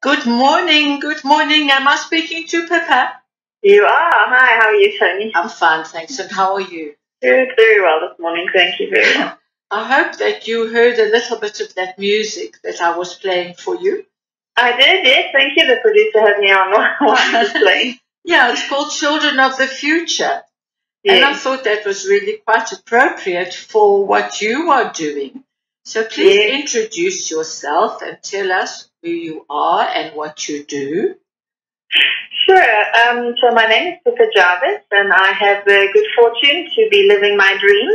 Good morning. Good morning. Am I speaking to Pippa? You are. Hi, how are you, Toni? I'm fine, thanks. And how are you? Good, very well this morning. Thank you very well. I hope that you heard a little bit of that music that I was playing for you. I did, yes. Thank you. The producer had me on while I was playing. Yeah, it's called Children of the Future. Yes. And I thought that was really quite appropriate for what you are doing. So please introduce yourself and tell us who you are and what you do. Sure. So my name is Pippa Jarvis, and I have the good fortune to be living my dream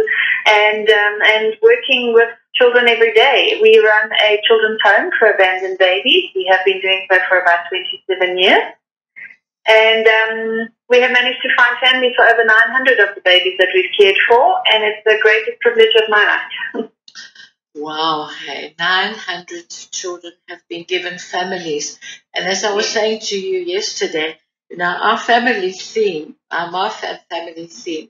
and working with children every day. We run a children's home for abandoned babies. We have been doing so for about 27 years. And we have managed to find families for over 900 of the babies that we've cared for, and it's the greatest privilege of my life. Wow, hey, 900 children have been given families. And as I was saying to you yesterday, our family theme, our Marfan family theme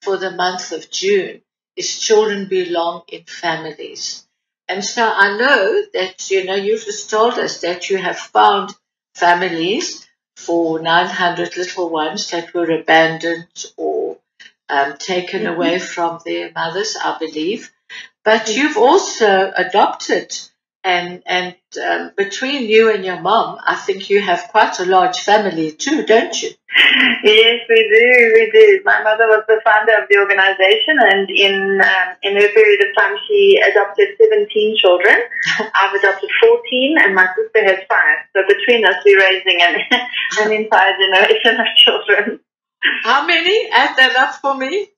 for the month of June is children belong in families. And so I know that, you've just told us that you have found families for 900 little ones that were abandoned or taken away from their mothers, I believe. But you've also adopted, and between you and your mom, I think you have quite a large family too, don't you? Yes, we do. My mother was the founder of the organization, and in her period of time, she adopted 17 children. I've adopted 14, and my sister has 5. So between us, we're raising an entire generation of children. How many? Add that up for me.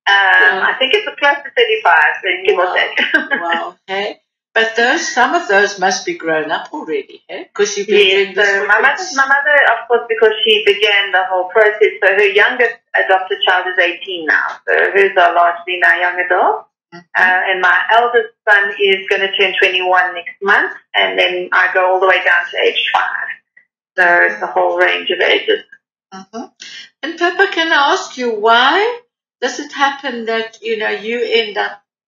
I think it's close to 35, give or take. Wow, hey. But some of those must be grown up already, eh? Because you've been doing this for my mother, of course, because she began the whole process. So her youngest adopted child is 18 now. So hers are largely now young adults. And my eldest son is going to turn 21 next month. And then I go all the way down to age 5. So it's a whole range of ages. And Pippa, can I ask you, why does it happen that, you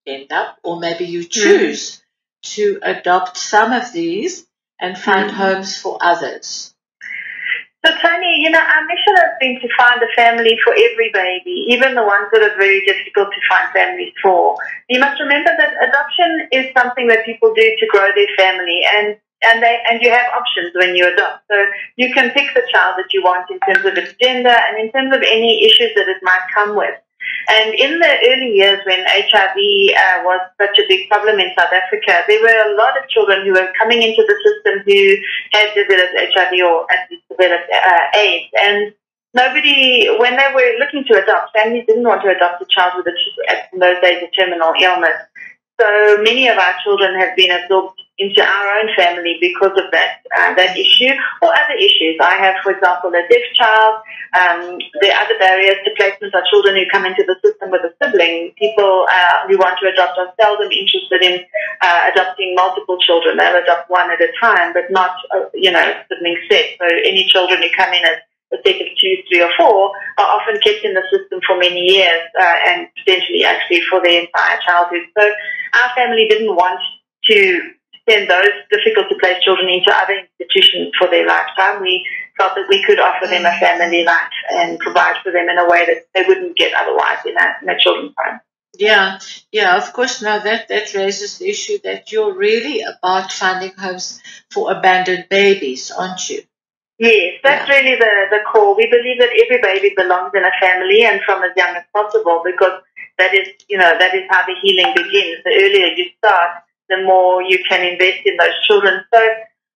end up, or maybe you choose to adopt some of these and find homes for others? So, Toni, our mission has been to find a family for every baby, even the ones that are very difficult to find families for. You must remember that adoption is something that people do to grow their family, and you have options when you adopt. So you can pick the child that you want in terms of its gender and in terms of any issues that it might come with. And in the early years when HIV was such a big problem in South Africa, there were a lot of children who were coming into the system who had developed HIV or at least developed AIDS. And nobody, when they were looking to adopt, families didn't want to adopt a child with in those days, a terminal illness. So many of our children have been absorbed into our own family because of that issue or other issues. I have, for example, a deaf child. The other barriers to placement are children who come into the system with a sibling. People who want to adopt are seldom interested in adopting multiple children. They'll adopt one at a time, but not, sibling set. So any children who come in as a set of 2, 3, or 4 are often kept in the system for many years and potentially actually for their entire childhood. So our family didn't want to send those difficult-to-place children into other institutions for their lifetime. We felt that we could offer them a family life and provide for them in a way that they wouldn't get otherwise in a children's home. Yeah, of course. Now that raises the issue that you're really about finding homes for abandoned babies, aren't you? Yes, that's really the core. We believe that every baby belongs in a family and from as young as possible, because that is how the healing begins. The earlier you start, the more you can invest in those children. So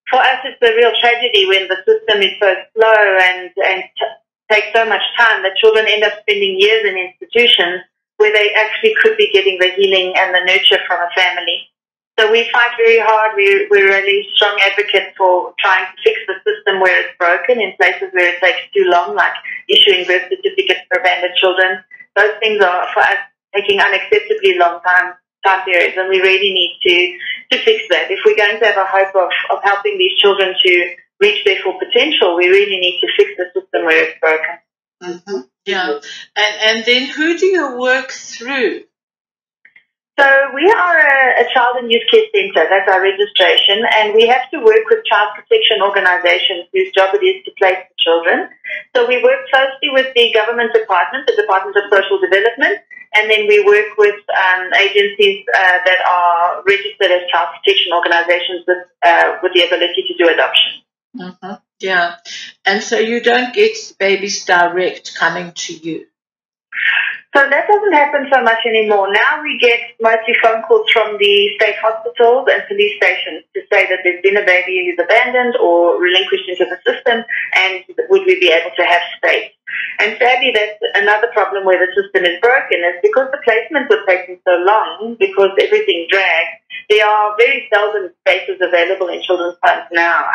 for us, it's a real tragedy when the system is so slow and takes so much time that children end up spending years in institutions where they actually could be getting the healing and the nurture from a family. So we fight very hard. We're really strong advocates for trying to fix the system where it's broken in places where it takes too long, like issuing birth certificates for abandoned children. Those things are, for us, taking unacceptably long time periods, and we really need to fix that. If we're going to have a hope of helping these children to reach their full potential, we really need to fix the system where it's broken. Yeah. And then who do you work through? So we are a child and youth care centre. That's our registration, and we have to work with child protection organisations whose job it is to place the children. So we work closely with the government department, the Department of Social Development, and then we work with agencies that are registered as child protection organisations with the ability to do adoption. Mm-hmm. Yeah, and so you don't get babies direct coming to you. So that doesn't happen so much anymore. Now we get mostly phone calls from the state hospitals and police stations to say that there's been a baby who's abandoned or relinquished into the system, and would we be able to have space? And sadly, that's another problem where the system is broken, is because the placements were taking so long, because everything dragged, there are very seldom spaces available in children's homes now.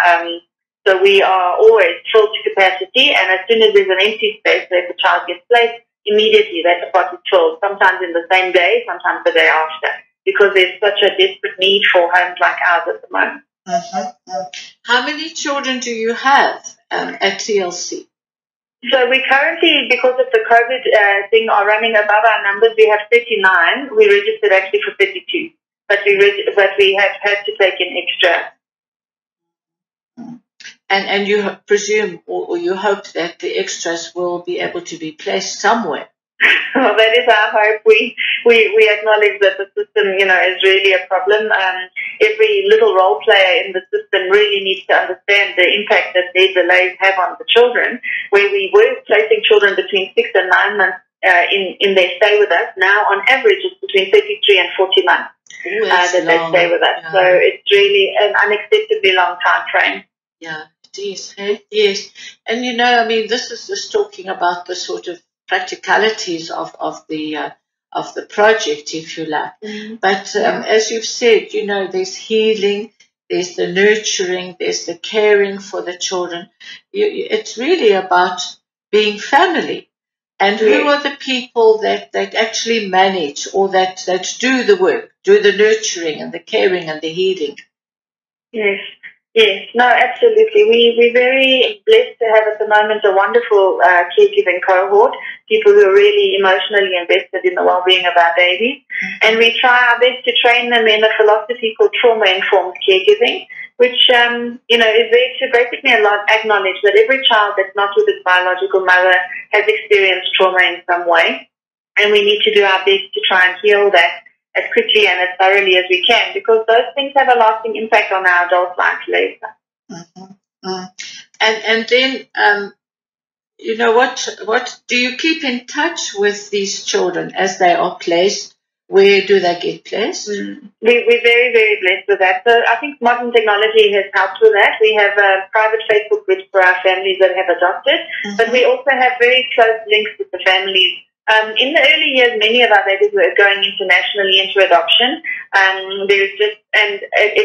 So we are always full to capacity, and as soon as there's an empty space where the child gets placed, immediately that spot is filled, sometimes in the same day, sometimes the day after, because there's such a desperate need for homes like ours at the moment. Mm-hmm. How many children do you have at TLC? So we currently, because of the COVID thing, are running above our numbers. We have 39. We registered actually for 32, but we have had to take in extra. And you presume or you hope that the extras will be able to be placed somewhere. Well, that is our hope. We acknowledge that the system, is really a problem. Every little role player in the system really needs to understand the impact that their delays have on the children. Where we were placing children between 6 and 9 months in their stay with us, now on average it's between 33 and 40 months that they stay with us. Yeah. So it's really an unacceptably long time frame. Yeah, it is. Yes. And this is just talking about the sort of practicalities of the project, if you like. Mm-hmm. But as you've said, there's healing, there's the nurturing, there's the caring for the children. It's really about being family. And who are the people that actually manage or that do the work, do the nurturing and the caring and the healing? Yes, no, absolutely. We're very blessed to have at the moment a wonderful caregiving cohort, people who are really emotionally invested in the well-being of our babies. And we try our best to train them in a philosophy called trauma-informed caregiving, which, is there to basically acknowledge that every child that's not with its biological mother has experienced trauma in some way. And we need to do our best to try and heal that as quickly and as thoroughly as we can, because those things have a lasting impact on our adult life later. Mm-hmm. Mm. And then, what do you keep in touch with these children as they are placed? Where do they get placed? We're very, very blessed with that. So I think modern technology has helped with that. We have a private Facebook group for our families that have adopted, but we also have very close links with the families. In the early years, many of our babies were going internationally into adoption. It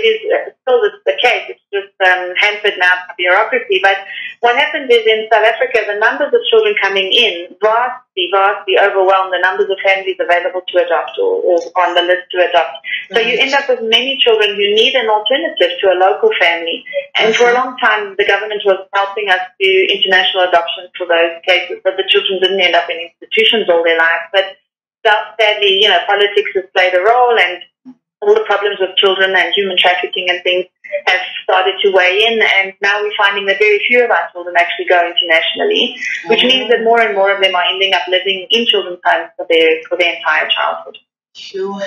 is still the case. It's just hampered now by bureaucracy. But what happens is in South Africa, the numbers of children coming in vastly overwhelm the numbers of families available to adopt or on the list to adopt. So you end up with many children who need an alternative to a local family. And for a long time, the government was helping us do international adoptions for those cases, but the children didn't end up in institutions all their lives. But sadly, politics has played a role, and all the problems with children and human trafficking and things have started to weigh in, and now we're finding that very few of our children actually go internationally, which means that more and more of them are ending up living in children's homes for their entire childhood. Sure.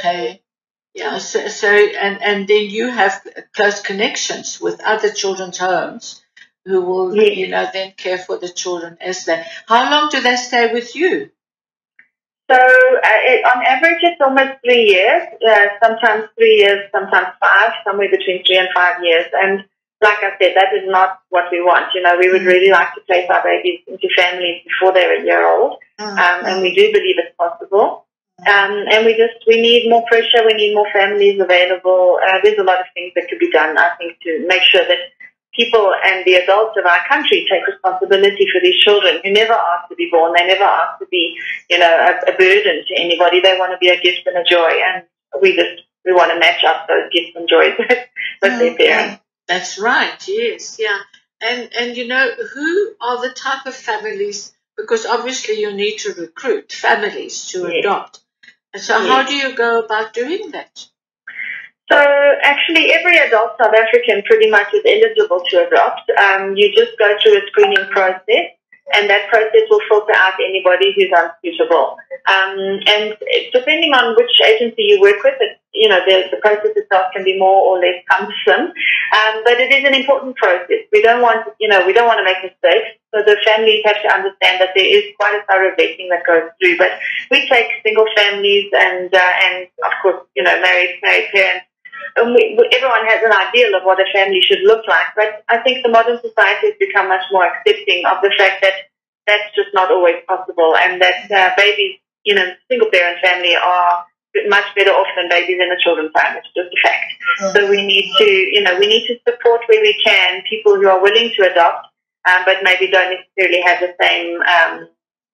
Yeah. So and then you have close connections with other children's homes who will, then care for the children as they. How long do they stay with you? So on average, it's almost 3 years, sometimes 3 years, sometimes 5, somewhere between 3 and 5 years. And like I said, that is not what we want. We would really like to place our babies into families before they're a year old. And we do believe it's possible. And we need more pressure, we need more families available. There's a lot of things that could be done, I think, to make sure that people and the adults of our country take responsibility for these children who never asked to be born. They never asked to be, a burden to anybody. They want to be a gift and a joy, and we want to match up those gifts and joys with their parents. That's right. Yes, yeah. And who are the type of families? Because obviously you need to recruit families to adopt. So how do you go about doing that? So actually, every adult South African pretty much is eligible to adopt. You just go through a screening process, and that process will filter out anybody who's unsuitable. And depending on which agency you work with, the process itself can be more or less cumbersome. But it is an important process. We don't want to make mistakes. So the families have to understand that there is quite a thorough vetting that goes through. But we take single families and of course, married parents. Everyone has an ideal of what a family should look like, but I think the modern society has become much more accepting of the fact that that's just not always possible, and that babies, single parent family are much better off than babies in a children's home. It's just a fact. So we need to support where we can people who are willing to adopt, but maybe don't necessarily have the same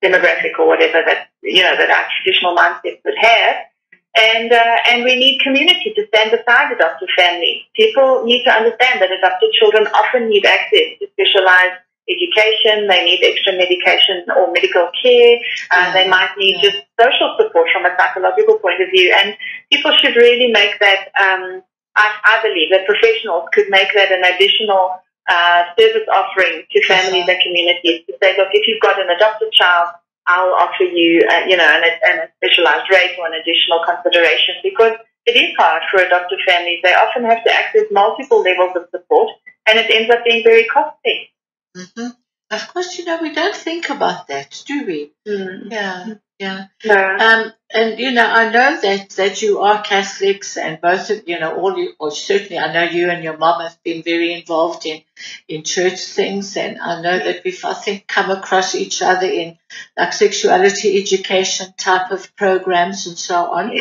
demographic or whatever that our traditional mindset would have. And we need community to stand beside adoptive families. People need to understand that adopted children often need access to specialized education. They need extra medication or medical care. They might need just social support from a psychological point of view. And people should really make that, I believe that professionals could make that an additional service offering to families and communities to say, look, if you've got an adopted child, I'll offer you, a specialized rate or an additional consideration, because it is hard for adoptive families. They often have to access multiple levels of support, and it ends up being very costly. Mm-hmm. Of course, we don't think about that, do we? Mm. Yeah. No. And I know that you are Catholics, and both of or certainly I know you and your mom have been very involved in church things, and I know that we've, I think, come across each other in like sexuality education type of programs and so on.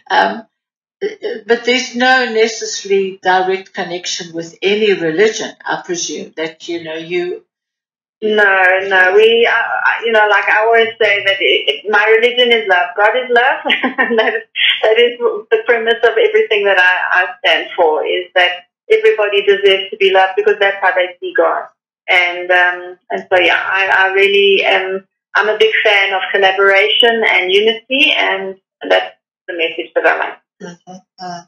But there's no necessarily direct connection with any religion, I presume, that you. No. We, like I always say that my religion is love. God is love. that is the premise of everything that I stand for, is that everybody deserves to be loved, because that's how they see God. And so, I really am, I'm a big fan of collaboration and unity, and that's the message that I like. Mm-hmm.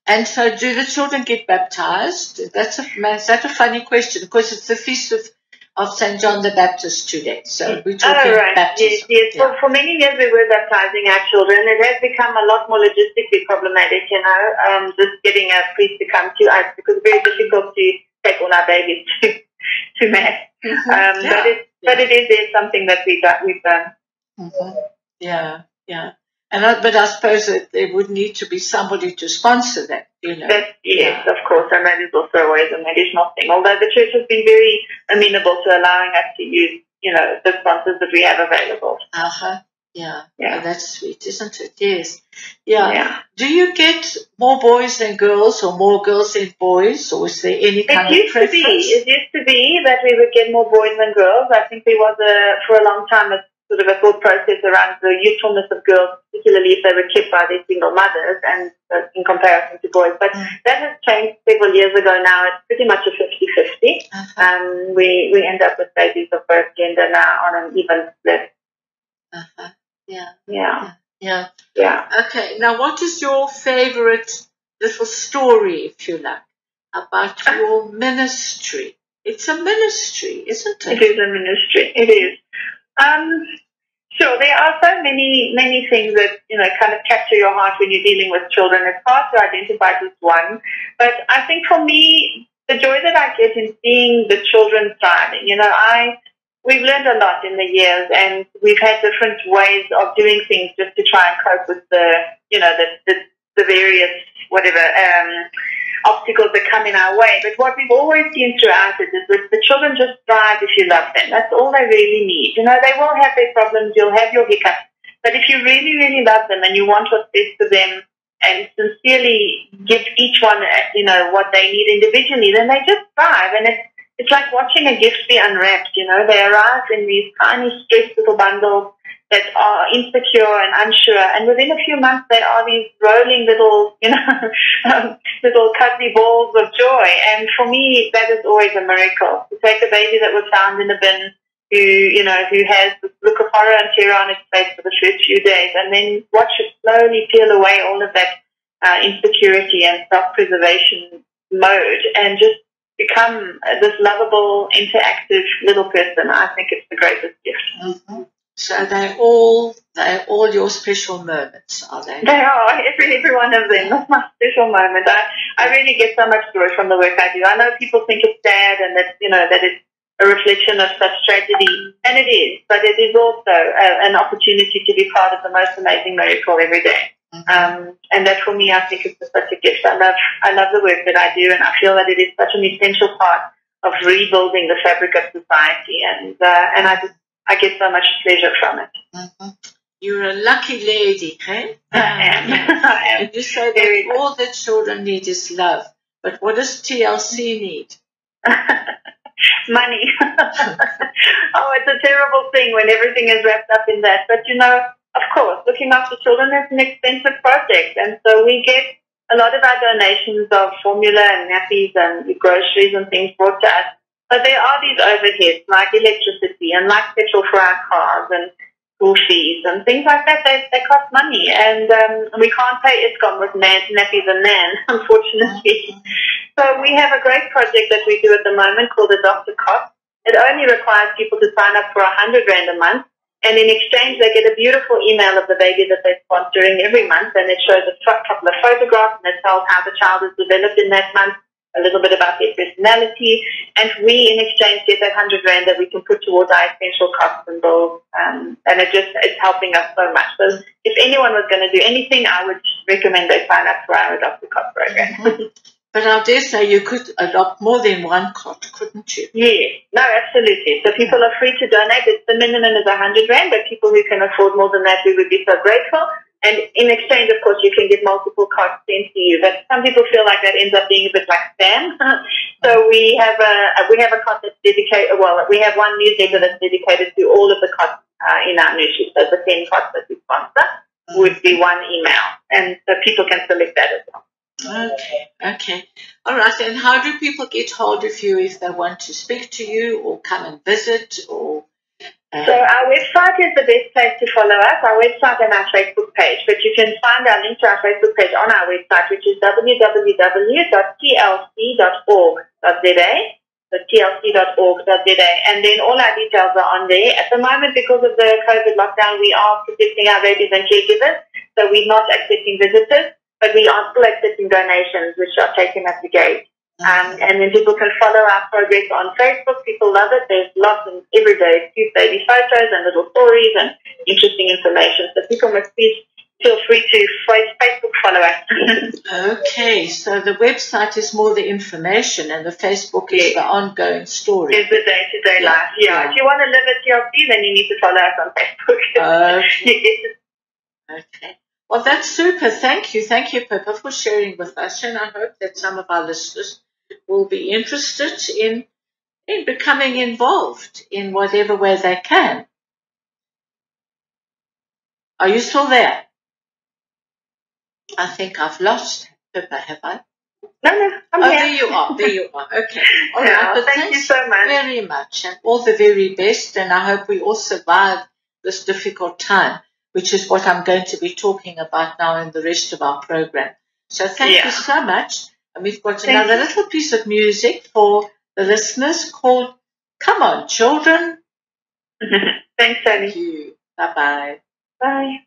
And so do the children get baptized? That's a funny question, because it's the feast of St. John the Baptist today. So we're talking baptism. Yes. Yeah. For many years we were baptizing our children. It has become a lot more logistically problematic, just getting a priest to come to us, because it's very difficult to take all our babies to Mass. Mm-hmm. But it is something that we've done. Mm-hmm. Yeah. But I suppose that there would need to be somebody to sponsor that, Yes, of course, and that is also always an additional thing. Although the church has been very amenable to allowing us to use, the sponsors that we have available. Yeah. Oh, that's sweet, isn't it? Yes. Yeah. Do you get more boys than girls, or more girls than boys, or is there any kind of preference? It used to be that we would get more boys than girls. I think there was for a long time, a sort of a thought process around the usefulness of girls, particularly if they were kept by their single mothers, and in comparison to boys. But that has changed several years ago now. It's pretty much a 50-50. We end up with babies of both gender now on an even split. Yeah. Okay, now what is your favorite little story, if you like, about your ministry? It's a ministry, isn't it? It is a ministry. It is. Sure, there are so many things that, kind of capture your heart when you're dealing with children. It's hard to identify just one. But I think for me, the joy that I get in seeing the children thriving, we've learned a lot in the years, and we've had different ways of doing things just to try and cope with the various, obstacles that come in our way. But what we've always seen throughout it is that the children just thrive if you love them. That's all they really need. They will have their problems, you'll have your hiccups. But if you really, really love them and you want what's best for them, and sincerely give each one, what they need individually, then they just thrive. And it's like watching a gift be unwrapped. They arrive in these tiny, stressed little bundles that are insecure and unsure, and within a few months they are these rolling little, little cuddly balls of joy. And for me, that is always a miracle. To take a baby that was found in a bin, who has this look of horror and terror on its face for the first few days, and then watch it slowly peel away all of that insecurity and self-preservation mode, and just become this lovable, interactive little person. I think it's the greatest gift. Mm-hmm. So they're all your special moments, are they? They are, every one of them. That's my special moment. I really get so much joy from the work I do. I know people think it's sad and that that it's a reflection of such tragedy, and it is, but it is also an opportunity to be part of the most amazing miracle every day. Mm-hmm. And that for me, I think is such a gift. I love the work that I do, and I feel that it is such an essential part of rebuilding the fabric of society, and I get so much pleasure from it. Mm-hmm. You're a lucky lady, hey? I am. I am. And you say that all the children need is love, but what does TLC need? Money. Oh, it's a terrible thing when everything is wrapped up in that. But of course, looking after children is an expensive project, and so we get a lot of our donations of formula and nappies and groceries and things brought to us. But there are these overheads like electricity and like petrol for our cars and school fees and things like that. They cost money, and we can't pay ISCOM with nappies and nan, unfortunately. So we have a great project that we do at the moment called Adopt a Cot. It only requires people to sign up for 100 Rand a month, and in exchange they get a beautiful email of the baby that they're sponsoring every month, and it shows a couple of photographs, and it tells how the child is developed in that month, a little bit about their personality, and we in exchange get that 100 Rand that we can put towards our essential costs and bills, and it's helping us so much. So if anyone was going to do anything, I would recommend they sign up for our Adopt a Cot program. Mm-hmm. But I dare say you could adopt more than one cot, couldn't you? Yeah, no, absolutely. So people are free to donate. The minimum is 100 Rand, but people who can afford more than that, we would be so grateful. And in exchange, of course, you can get multiple cots sent to you. But some people feel like that ends up being a bit like spam. So we have a cot that's dedicated. Well, we have one newsletter that's dedicated to all of the cots in our newsletter. So the 10 cots that we sponsor would be one email, and so people can select that as well. Okay. All right. And how do people get hold of you if they want to speak to you or come and visit? Or So our website is the best place to follow us, our website and our Facebook page. But you can find our link to our Facebook page on our website, which is www.tlc.org.za. So tlc.org.za. And then all our details are on there. At the moment, because of the COVID lockdown, we are protecting our babies and caregivers. So we're not accepting visitors, but we are still accepting donations, which are taken at the gate. And then people can follow our progress on Facebook. People love it. There's lots of everyday cute baby photos and little stories and interesting information. So people must please feel free to Facebook follow us. Okay, so the website is more the information and the Facebook is the ongoing story. It's the day-to-day life. Yeah. If you want to live at TLC, then you need to follow us on Facebook. Okay. Well, that's super. Thank you. Thank you, Pippa, for sharing with us. And I hope that some of our listeners will be interested in becoming involved in whatever way they can. Are you still there? I think I've lost Pippa, have I? No, I'm here. There you are. There you are. Okay. All right. But thank you so much. Very much. And all the very best. And I hope we all survive this difficult time, which is what I'm going to be talking about now in the rest of our program. So thank you so much. And we've got another little piece of music for the listeners called Come On, Children. Thanks, Toni. Thank you. Bye-bye. Bye.